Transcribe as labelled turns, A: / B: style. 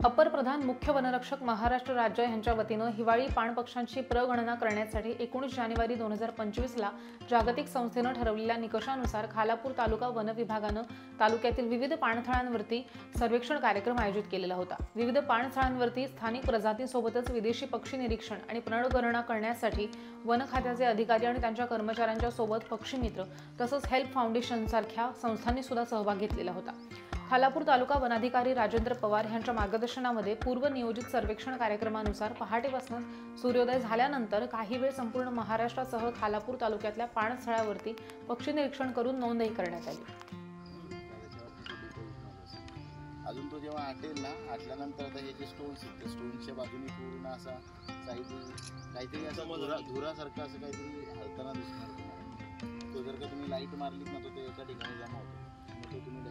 A: अपर प्रधान मुख्य वनरक्षक महाराष्ट्र राज्य यांच्या वतीनं हिवाळी पाण पक्ष्यांची प्रगणना करण्यासाठी 19 जानेवारी 2025ला जागतिक संस्थेनं ठरवलेल्या निकषानुसार खालापूर तालुका वन विभागानं तालुक्यातील विविध पाणथळांवरती सर्वेक्षण कार्यक्रम आयोजित केलेला होता। विविध पाणथळांवरती स्थानिक प्रजातींसोबतच विदेशी पक्षी निरीक्षण आणि प्रगणना करण्यासाठी वन खात्याचे अधिकारी आणि त्यांच्या कर्मचाऱ्यांच्या सोबत पक्षी मित्र तसंच हेल्प फाउंडेशन सारख्या संस्थांनी सुद्धा सहभाग घेतलेला होता। खालापूर तालुका वनाधिकारी राजेंद्र पवार यांच्या मार्गदर्शनामध्ये पूर्व नियोजित सर्वेक्षण कार्यक्रमानुसार पहाटेपासून सूर्योदय झाल्यानंतर काही वेळ संपूर्ण महाराष्ट्रासह खालापूर तालुक्यातल्या पाणस्थळावरती पक्षी निरीक्षण करून नोंदही करण्यात आली।
B: अजून तो जेव्हा आटेल ना, आटल्यानंतर आता हे जे स्टोन्स आहेत, स्टोनच्या बाजूने पूर्ण असा काहीतरी असा धुरासारखा असं काहीतरी हलताना दिसणार। तो जर का तुम्ही लाईट मारलीत ना, तो एका ठिकाणी जमा होतो, मग तो तुम्ही